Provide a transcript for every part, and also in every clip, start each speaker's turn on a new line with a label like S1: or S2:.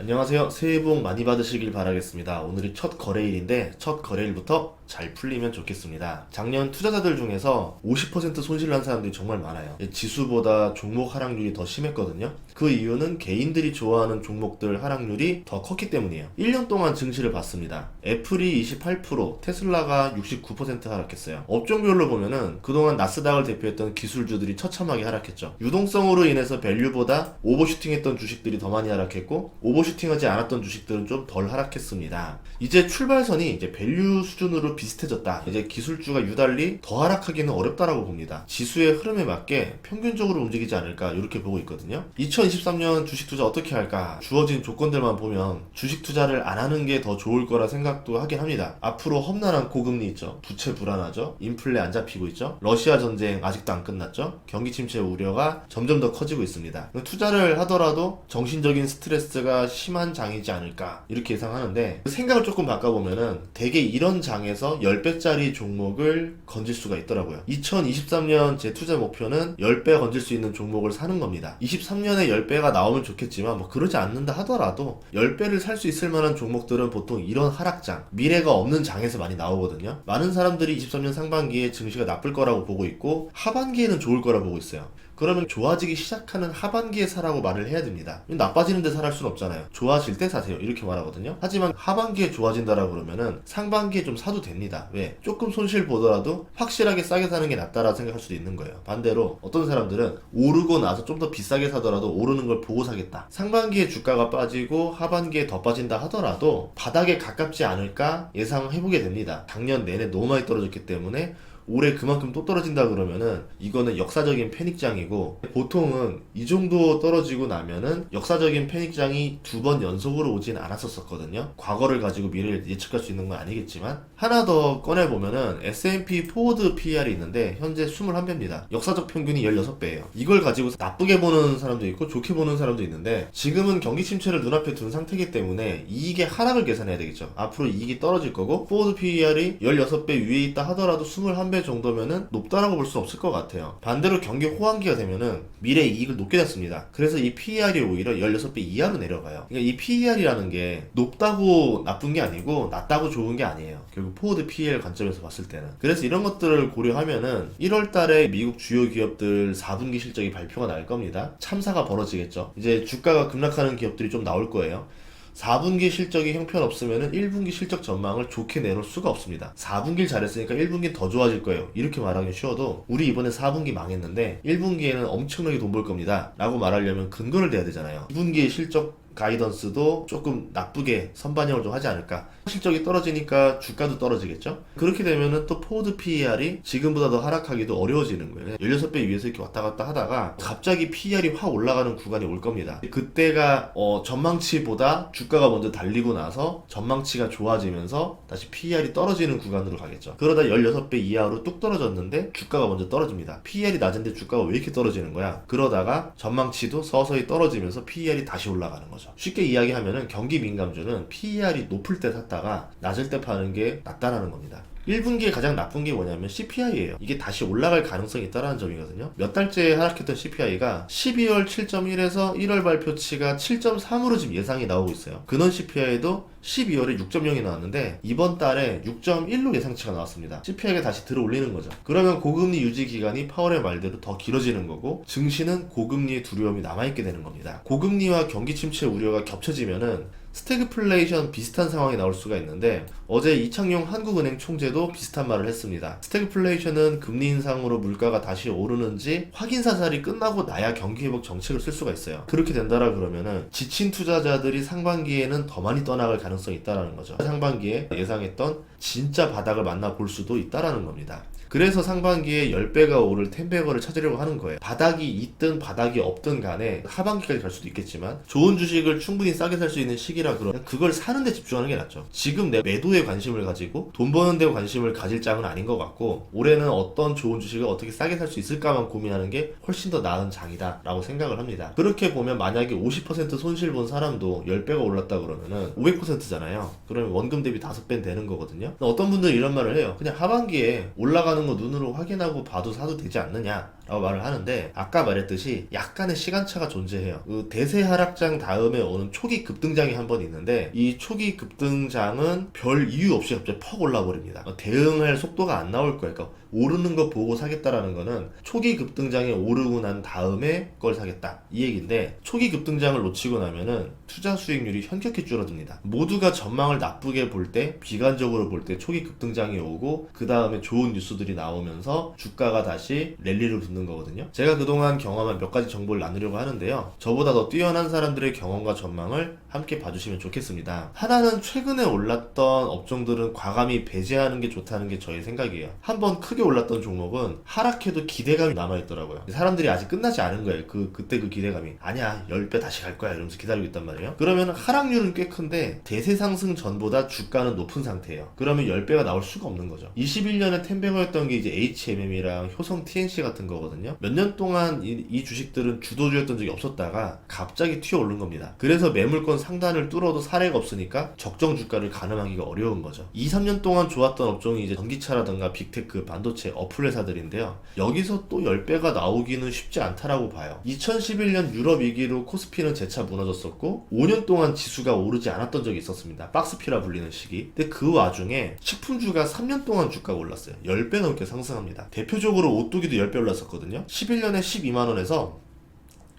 S1: 안녕하세요. 새해 복 많이 받으시길 바라겠습니다. 오늘이 첫 거래일인데 첫 거래일부터 잘 풀리면 좋겠습니다. 작년 투자자들 중에서 50% 손실을 한 사람들이 정말 많아요. 지수보다 종목 하락률이 더 심했거든요. 그 이유는 개인들이 좋아하는 종목들 하락률이 더 컸기 때문이에요. 1년 동안 증시를 봤습니다. 애플이 28%, 테슬라가 69% 하락했어요. 업종별로 보면은 그동안 나스닥을 대표했던 기술주들이 처참하게 하락했죠. 유동성으로 인해서 밸류보다 오버슈팅했던 주식들이 더 많이 하락했고, 오버슈팅하지 않았던 주식들은 좀 덜 하락했습니다. 이제 출발선이 이제 밸류 수준으로 비슷해졌다. 이제 기술주가 유달리 더 하락하기는 어렵다라고 봅니다. 지수의 흐름에 맞게 평균적으로 움직이지 않을까 이렇게 보고 있거든요. 2023년 주식 투자 어떻게 할까? 주어진 조건들만 보면 주식 투자를 안 하는 게 더 좋을 거라 생각도 하긴 합니다. 앞으로 험난한 고금리 있죠. 부채 불안하죠. 인플레 안 잡히고 있죠. 러시아 전쟁 아직도 안 끝났죠. 경기 침체 우려가 점점 더 커지고 있습니다. 투자를 하더라도 정신적인 스트레스가 심한 장이지 않을까 이렇게 예상하는데, 생각을 조금 바꿔보면은 대개 이런 장에서 10배짜리 종목을 건질 수가 있더라고요. 2023년 제 투자 목표는 10배 건질 수 있는 종목을 사는 겁니다. 23년에 10배가 나오면 좋겠지만 뭐 그러지 않는다 하더라도 10배를 살 수 있을 만한 종목들은 보통 이런 하락장, 미래가 없는 장에서 많이 나오거든요. 많은 사람들이 23년 상반기에 증시가 나쁠 거라고 보고 있고 하반기에는 좋을 거라고 보고 있어요. 그러면 좋아지기 시작하는 하반기에 사라고 말을 해야 됩니다. 나빠지는데 사랄 수는 없잖아요. 좋아질 때 사세요 이렇게 말하거든요. 하지만 하반기에 좋아진다라고 그러면은 상반기에 좀 사도 됩니다. 왜? 조금 손실 보더라도 확실하게 싸게 사는 게 낫다라고 생각할 수도 있는 거예요. 반대로 어떤 사람들은 오르고 나서 좀 더 비싸게 사더라도 오르는 걸 보고 사겠다. 상반기에 주가가 빠지고 하반기에 더 빠진다 하더라도 바닥에 가깝지 않을까 예상해보게 됩니다. 작년 내내 너무 많이 떨어졌기 때문에 올해 그만큼 또 떨어진다 그러면은 이거는 역사적인 패닉장이고, 보통은 이 정도 떨어지고 나면은 역사적인 패닉장이 2번 연속으로 오진 않았었거든요. 과거를 가지고 미래를 예측할 수 있는 건 아니겠지만, 하나 더 꺼내보면은 S&P 포워드 PER이 있는데 현재 21배입니다. 역사적 평균이 16배예요. 이걸 가지고 나쁘게 보는 사람도 있고 좋게 보는 사람도 있는데, 지금은 경기 침체를 눈앞에 둔 상태이기 때문에 이익의 하락을 계산해야 되겠죠. 앞으로 이익이 떨어질 거고, 포워드 PER이 16배 위에 있다 하더라도 21배 정도면은 높다라고 볼 수 없을 것 같아요. 반대로 경기 호황기가 되면은 미래 이익을 높게 잡습니다. 그래서 이 PER이 오히려 16배 이하로 내려가요. 그러니까 이 PER이라는 게 높다고 나쁜 게 아니고 낮다고 좋은 게 아니에요. 결국 포워드 PER 관점에서 봤을 때는. 그래서 이런 것들을 고려하면은 1월 달에 미국 주요 기업들 4분기 실적이 발표가 날 겁니다. 참사가 벌어지겠죠. 이제 주가가 급락하는 기업들이 좀 나올 거예요. 4분기 실적이 형편없으면 1분기 실적 전망을 좋게 내놓을 수가 없습니다. 4분기를 잘했으니까 1분기는 더 좋아질 거예요. 이렇게 말하기 쉬워도 우리 이번에 4분기 망했는데 1분기에는 엄청나게 돈 벌 겁니다 라고 말하려면 근거를 대야 되잖아요. 2분기의 실적 가이던스도 조금 나쁘게 선반영을 좀 하지 않을까. 실적이 떨어지니까 주가도 떨어지겠죠. 그렇게 되면은 또 포워드 PER이 지금보다 더 하락하기도 어려워지는 거예요. 16배 위에서 이렇게 왔다 갔다 하다가 갑자기 PER이 확 올라가는 구간이 올 겁니다. 그때가 전망치보다 주가가 먼저 달리고 나서 전망치가 좋아지면서 다시 PER이 떨어지는 구간으로 가겠죠. 그러다 16배 이하로 뚝 떨어졌는데 주가가 먼저 떨어집니다. PER이 낮은데 주가가 왜 이렇게 떨어지는 거야? 그러다가 전망치도 서서히 떨어지면서 PER이 다시 올라가는 거죠. 쉽게 이야기하면은 경기 민감주는 PER이 높을 때 샀다가 낮을 때 파는 게 낫다라는 겁니다. 1분기에 가장 나쁜 게 뭐냐면 CPI예요. 이게 다시 올라갈 가능성이 있다는 점이거든요. 몇 달째 하락했던 CPI가 12월 7.1에서 1월 발표치가 7.3으로 지금 예상이 나오고 있어요. 근원 CPI도 12월에 6.0이 나왔는데 이번 달에 6.1로 예상치가 나왔습니다. CPI가 다시 들어 올리는 거죠. 그러면 고금리 유지 기간이 파월의 말대로 더 길어지는 거고, 증시는 고금리의 두려움이 남아있게 되는 겁니다. 고금리와 경기 침체 우려가 겹쳐지면은 스태그플레이션 비슷한 상황이 나올 수가 있는데, 어제 이창용 한국은행 총재도 비슷한 말을 했습니다. 스태그플레이션은 금리 인상으로 물가가 다시 오르는지 확인 사살이 끝나고 나야 경기 회복 정책을 쓸 수가 있어요. 그렇게 된다라 그러면은 지친 투자자들이 상반기에는 더 많이 떠나갈 가능성이 있다라는 거죠. 상반기에 예상했던 진짜 바닥을 만나볼 수도 있다라는 겁니다. 그래서 상반기에 10배가 오를 10배거를 찾으려고 하는 거예요. 바닥이 있든 바닥이 없든 간에 하반기까지 갈 수도 있겠지만 좋은 주식을 충분히 싸게 살 수 있는 시기라 그러면 그걸 사는 데 집중하는 게 낫죠. 지금 내 매도에 관심을 가지고 돈 버는 데 관심을 가질 장은 아닌 것 같고, 올해는 어떤 좋은 주식을 어떻게 싸게 살 수 있을까만 고민하는 게 훨씬 더 나은 장이다 라고 생각을 합니다. 그렇게 보면 만약에 50% 손실 본 사람도 10배가 올랐다 그러면은 500%잖아요. 그러면 원금 대비 5배는 되는 거거든요. 어떤 분들은 이런 말을 해요. 그냥 하반기에 올라가는 올라가는 거 눈으로 확인하고 봐도 사도 되지 않느냐 라고 말을 하는데, 아까 말했듯이 약간의 시간차가 존재해요. 그 대세 하락장 다음에 오는 초기 급등장이 한 번 있는데, 이 초기 급등장은 별 이유 없이 갑자기 퍽 올라 버립니다. 대응할 속도가 안 나올 거예요. 그러니까 오르는 거 보고 사겠다라는 거는 초기 급등장에 오르고 난 다음에 걸 사겠다 이 얘기인데, 초기 급등장을 놓치고 나면은 투자 수익률이 현격히 줄어듭니다. 모두가 전망을 나쁘게 볼 때, 비관적으로 볼 때 초기 급등장이 오고 그 다음에 좋은 뉴스들이 나오면서 주가가 다시 랠리를 붙는 거거든요. 제가 그동안 경험한 몇 가지 정보를 나누려고 하는데요, 저보다 더 뛰어난 사람들의 경험과 전망을 함께 봐주시면 좋겠습니다. 하나는 최근에 올랐던 업종들은 과감히 배제하는 게 좋다는 게 저의 생각이에요. 한번 크게 올랐던 종목은 하락해도 기대감이 남아있더라고요. 사람들이 아직 끝나지 않은 거예요. 그때 그 기대감이 아니야 10배 다시 갈 거야 이러면서 기다리고 있단 말이에요. 그러면 하락률은 꽤 큰데 대세 상승 전보다 주가는 높은 상태예요. 그러면 10배가 나올 수가 없는 거죠. 21년에 텐베거였던 게 이제 HMM이랑 효성 TNC 같은 거거든요. 몇 년 동안 이 주식들은 주도주였던 적이 없었다가 갑자기 튀어 오른 겁니다. 그래서 매물권 상단을 뚫어도 사례가 없으니까 적정 주가를 가늠하기가 어려운 거죠. 2, 3년 동안 좋았던 업종이 이제 전기차라든가 빅테크, 반도체, 어플 회사들인데요. 여기서 또 10배가 나오기는 쉽지 않다라고 봐요. 2011년 유럽 위기로 코스피는 재차 무너졌었고 5년 동안 지수가 오르지 않았던 적이 있었습니다. 박스피라 불리는 시기. 근데 그 와중에 식품주가 3년 동안 주가가 올랐어요. 10배 넘게 상승합니다. 대표적으로 오뚜기도 10배 올랐었거든요. 11년에 12만원에서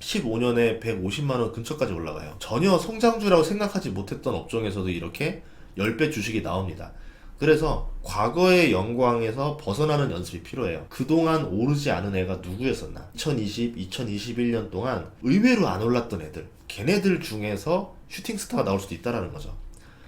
S1: 15년에 150만원 근처까지 올라가요. 전혀 성장주라고 생각하지 못했던 업종에서도 이렇게 10배 주식이 나옵니다. 그래서 과거의 영광에서 벗어나는 연습이 필요해요. 그동안 오르지 않은 애가 누구였었나? 2020, 2021년 동안 의외로 안 올랐던 애들, 걔네들 중에서 슈팅스타가 나올 수도 있다는 거죠.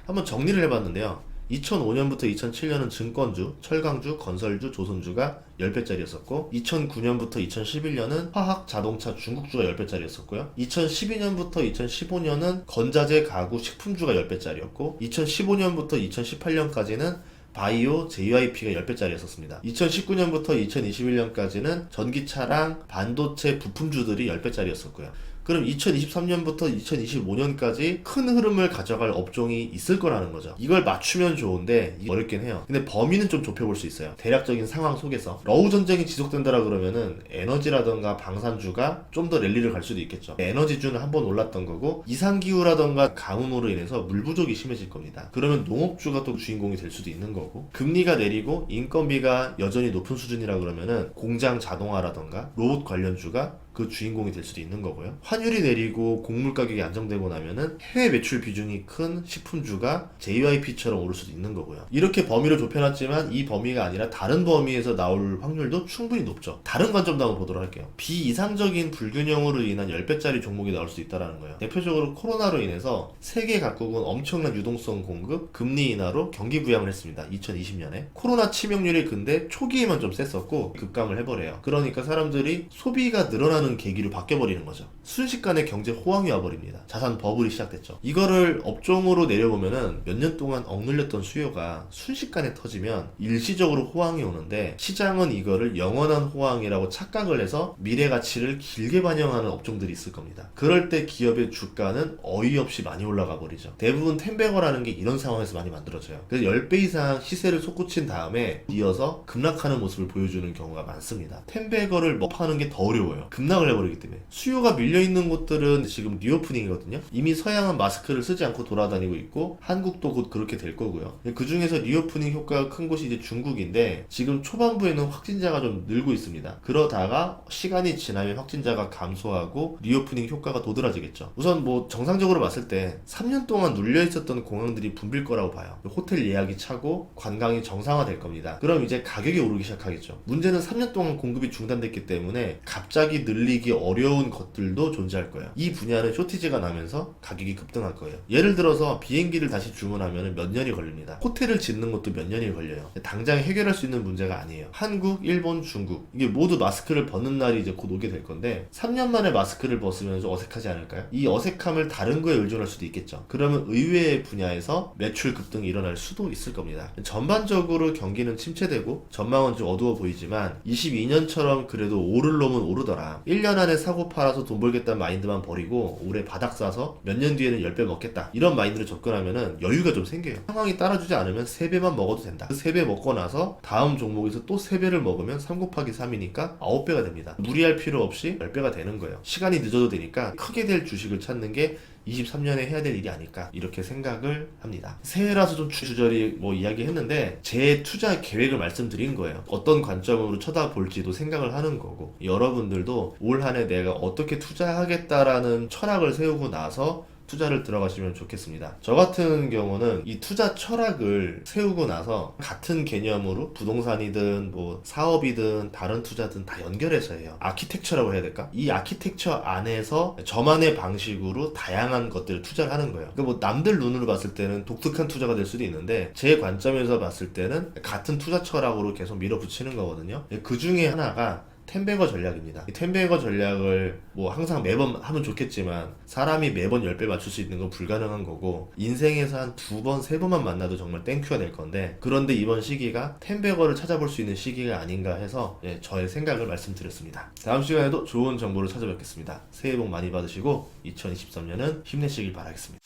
S1: 한번 정리를 해봤는데요. 2005년부터 2007년은 증권주, 철강주, 건설주, 조선주가 10배짜리였었고 2009년부터 2011년은 화학, 자동차, 중국주가 10배짜리였었고요. 2012년부터 2015년은 건자재, 가구, 식품주가 10배짜리였고 2015년부터 2018년까지는 바이오, JYP가 10배짜리였었습니다. 2019년부터 2021년까지는 전기차랑 반도체 부품주들이 10배짜리였었고요. 그럼 2023년부터 2025년까지 큰 흐름을 가져갈 업종이 있을 거라는 거죠. 이걸 맞추면 좋은데 어렵긴 해요. 근데 범위는 좀 좁혀볼 수 있어요. 대략적인 상황 속에서 러우 전쟁이 지속된다라 그러면은 에너지라던가 방산주가 좀 더 랠리를 갈 수도 있겠죠. 에너지주는 한번 올랐던 거고 이상기후라던가 가뭄으로 인해서 물 부족이 심해질 겁니다. 그러면 농업주가 또 주인공이 될 수도 있는 거고, 금리가 내리고 인건비가 여전히 높은 수준이라 그러면은 공장 자동화라던가 로봇 관련주가 그 주인공이 될 수도 있는 거고요. 환율이 내리고 곡물 가격이 안정되고 나면은 해외 매출 비중이 큰 식품주가 JYP처럼 오를 수도 있는 거고요. 이렇게 범위를 좁혀놨지만 이 범위가 아니라 다른 범위에서 나올 확률도 충분히 높죠. 다른 관점도 한번 보도록 할게요. 비이상적인 불균형으로 인한 10배짜리 종목이 나올 수 있다는 거예요. 대표적으로 코로나로 인해서 세계 각국은 엄청난 유동성 공급, 금리 인하로 경기 부양을 했습니다. 2020년에. 코로나 치명률이 근데 초기에만 좀 셌었고 급감을 해버려요. 그러니까 사람들이 소비가 늘어나는 계기로 바뀌어버리는 거죠. 순식간에 경제 호황이 와버립니다. 자산 버블이 시작됐죠. 이거를 업종으로 내려보면은 몇 년 동안 억눌렸던 수요가 순식간에 터지면 일시적으로 호황이 오는데, 시장은 이거를 영원한 호황이라고 착각을 해서 미래 가치를 길게 반영하는 업종들이 있을 겁니다. 그럴 때 기업의 주가는 어이없이 많이 올라가 버리죠. 대부분 텐베거라는 게 이런 상황에서 많이 만들어져요. 그래서 10배 이상 시세를 솟구친 다음에 이어서 급락하는 모습을 보여주는 경우가 많습니다. 텐베거를 파는 게 더 어려워요. 급락을 해버리기 때문에. 수요가 밀려있는 곳들은 지금 리오프닝이거든요. 이미 서양은 마스크를 쓰지 않고 돌아다니고 있고 한국도 곧 그렇게 될 거고요. 그 중에서 리오프닝 효과가 큰 곳이 이제 중국인데, 지금 초반부에는 확진자가 좀 늘고 있습니다. 그러다가 시간이 지나면 확진자가 감소하고 리오프닝 효과가 도드라지겠죠. 우선 뭐 정상적으로 봤을 때 3년 동안 눌려있었던 공항들이 붐빌 거라고 봐요. 호텔 예약이 차고 관광이 정상화될 겁니다. 그럼 이제 가격이 오르기 시작하겠죠. 문제는 3년 동안 공급이 중단됐기 때문에 갑자기 늘리기 어려운 것들도 존재할 거예요. 이 분야는 쇼티지가 나면서 가격이 급등할 거예요. 예를 들어서 비행기를 다시 주문하면 몇 년이 걸립니다. 호텔을 짓는 것도 몇 년이 걸려요. 당장 해결할 수 있는 문제가 아니에요. 한국, 일본, 중국 이게 모두 마스크를 벗는 날이 이제 곧 오게 될 건데 3년 만에 마스크를 벗으면 좀 어색하지 않을까요? 이 어색함을 다른 거에 의존할 수도 있겠죠. 그러면 의외의 분야에서 매출 급등이 일어날 수도 있을 겁니다. 전반적으로 경기는 침체되고 전망은 좀 어두워 보이지만 22년처럼 그래도 오를 놈은 오르더라. 1년 안에 사고 팔아서 돈 벌 모르겠다는 마인드만 버리고 올해 바닥 사서 몇 년 뒤에는 10배 먹겠다 이런 마인드로 접근하면은 여유가 좀 생겨요. 상황이 따라주지 않으면 3배만 먹어도 된다. 그 3배 먹고 나서 다음 종목에서 또 3배를 먹으면 3 곱하기 3이니까 9배가 됩니다. 무리할 필요 없이 10배가 되는 거예요. 시간이 늦어도 되니까 크게 될 주식을 찾는 게 23년에 해야 될 일이 아닐까 이렇게 생각을 합니다. 새해라서 좀 주저리 이야기했는데 제 투자 계획을 말씀드린 거예요. 어떤 관점으로 쳐다볼지도 생각을 하는 거고 여러분들도 올 한 해 내가 어떻게 투자하겠다라는 철학을 세우고 나서 투자를 들어가시면 좋겠습니다. 저 같은 경우는 이 투자 철학을 세우고 나서 같은 개념으로 부동산이든 사업이든 다른 투자든 다 연결해서 해요. 아키텍처라고 해야 될까? 이 아키텍처 안에서 저만의 방식으로 다양한 것들을 투자를 하는 거예요. 그러니까 남들 눈으로 봤을 때는 독특한 투자가 될 수도 있는데 제 관점에서 봤을 때는 같은 투자 철학으로 계속 밀어붙이는 거거든요. 그 중에 하나가 텐베거 전략입니다. 이 텐베거 전략을 항상 매번 하면 좋겠지만 사람이 매번 10배 맞출 수 있는 건 불가능한 거고 인생에서 한 2번, 3번만 만나도 정말 땡큐가 될 건데 그런데 이번 시기가 텐베거를 찾아볼 수 있는 시기가 아닌가 해서 저의 생각을 말씀드렸습니다. 다음 시간에도 좋은 정보를 찾아뵙겠습니다. 새해 복 많이 받으시고 2023년은 힘내시길 바라겠습니다.